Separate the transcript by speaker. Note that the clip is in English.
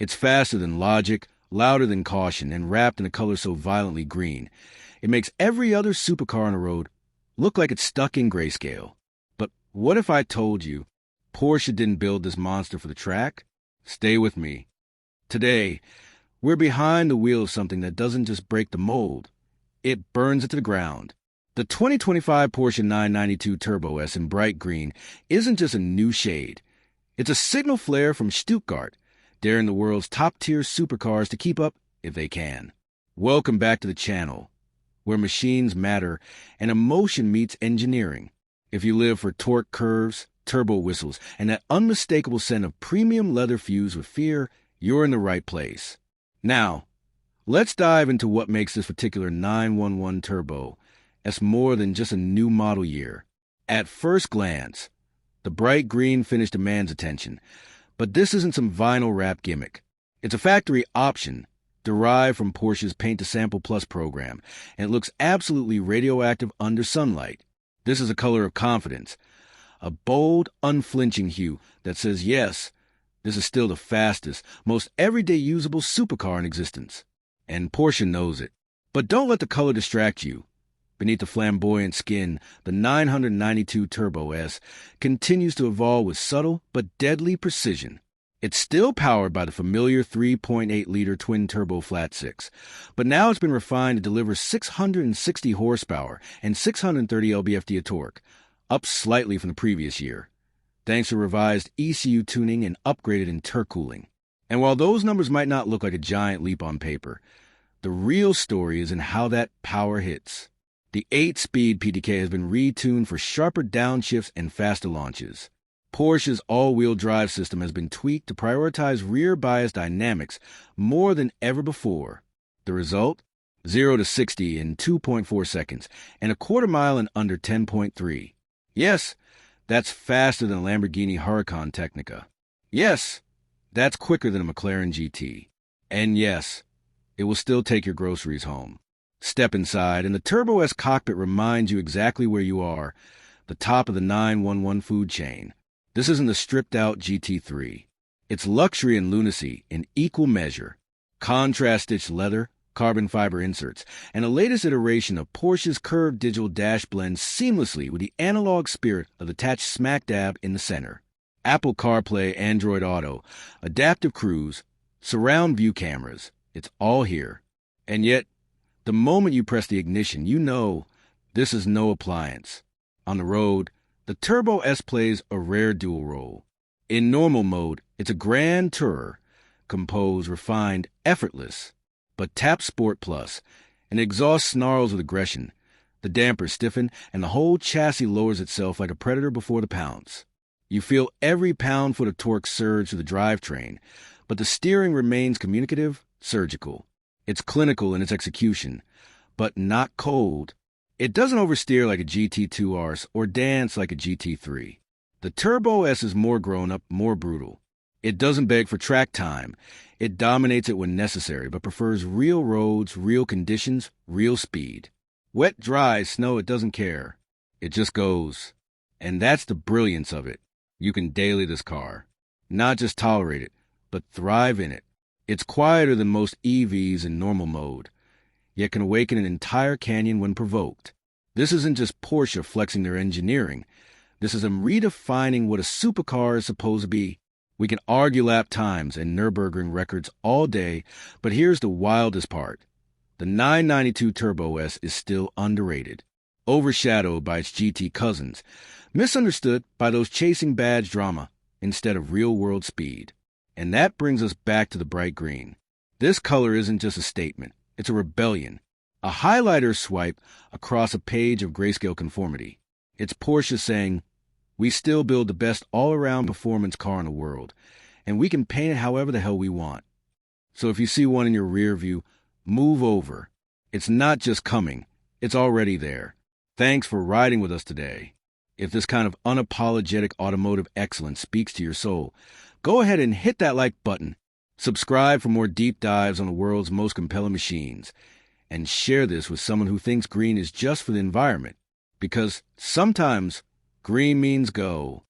Speaker 1: It's faster than logic, louder than caution, and wrapped in a color so violently green. It makes every other supercar on the road look like it's stuck in grayscale. But what if I told you Porsche didn't build this monster for the track? Stay with me. Today, we're behind the wheel of something that doesn't just break the mold, it burns it to the ground. The 2025 Porsche 992 Turbo S in bright green isn't just a new shade. It's a signal flare from Stuttgart, daring the world's top-tier supercars to keep up if they can. Welcome back to the channel, where machines matter and emotion meets engineering. If you live for torque curves, turbo whistles, and that unmistakable scent of premium leather fused with fear, you're in the right place. Now, let's dive into what makes this particular 911 Turbo S more than just a new model year. At first glance, the bright green finish demands attention, but this isn't some vinyl wrap gimmick. It's a factory option derived from Porsche's Paint to Sample Plus program, and it looks absolutely radioactive under sunlight. This is a color of confidence, a bold, unflinching hue that says, yes, this is still the fastest, most everyday usable supercar in existence. And Porsche knows it. But don't let the color distract you. Beneath the flamboyant skin, the 992 Turbo S continues to evolve with subtle but deadly precision. It's still powered by the familiar 3.8-liter twin-turbo flat-six, but now it's been refined to deliver 660 horsepower and 630 lb-ft of torque, up slightly from the previous year, thanks to revised ECU tuning and upgraded intercooling. And while those numbers might not look like a giant leap on paper, the real story is in how that power hits. The 8-speed PDK has been retuned for sharper downshifts and faster launches. Porsche's all-wheel drive system has been tweaked to prioritize rear bias dynamics more than ever before. The result? 0 to 60 in 2.4 seconds and a quarter mile in under 10.3. Yes, that's faster than a Lamborghini Huracan Technica. Yes, that's quicker than a McLaren GT. And yes, it will still take your groceries home. Step inside, and the Turbo S cockpit reminds you exactly where you are, the top of the 911 food chain. This isn't the stripped-out GT3. It's luxury and lunacy in equal measure. Contrast-stitched leather, carbon fiber inserts, and the latest iteration of Porsche's curved digital dash blends seamlessly with the analog spirit of the attached smack dab in the center. Apple CarPlay, Android Auto, adaptive cruise, surround view cameras, it's all here. And yet, the moment you press the ignition, you know this is no appliance. On the road, the Turbo S plays a rare dual role. In normal mode, it's a grand tourer, composed, refined, effortless. But tap Sport Plus, and the exhaust snarls with aggression. The dampers stiffen, and the whole chassis lowers itself like a predator before the pounce. You feel every pound-foot of torque surge through the drivetrain, but the steering remains communicative, surgical. It's clinical in its execution, but not cold. It doesn't oversteer like a GT2 RS or dance like a GT3. The Turbo S is more grown-up, more brutal. It doesn't beg for track time. It dominates it when necessary, but prefers real roads, real conditions, real speed. Wet, dry, snow, it doesn't care. It just goes. And that's the brilliance of it. You can daily this car. Not just tolerate it, but thrive in it. It's quieter than most EVs in normal mode, yet can awaken an entire canyon when provoked. This isn't just Porsche flexing their engineering. This is them redefining what a supercar is supposed to be. We can argue lap times and Nürburgring records all day, but here's the wildest part. The 992 Turbo S is still underrated, overshadowed by its GT cousins, misunderstood by those chasing badge drama instead of real-world speed. And that brings us back to the bright green. This color isn't just a statement, it's a rebellion. A highlighter swipe across a page of grayscale conformity. It's Porsche saying, we still build the best all-around performance car in the world, and we can paint it however the hell we want. So if you see one in your rear view, move over. It's not just coming, it's already there. Thanks for riding with us today. If this kind of unapologetic automotive excellence speaks to your soul, go ahead and hit that like button, subscribe for more deep dives on the world's most compelling machines, and share this with someone who thinks green is just for the environment, because sometimes green means go.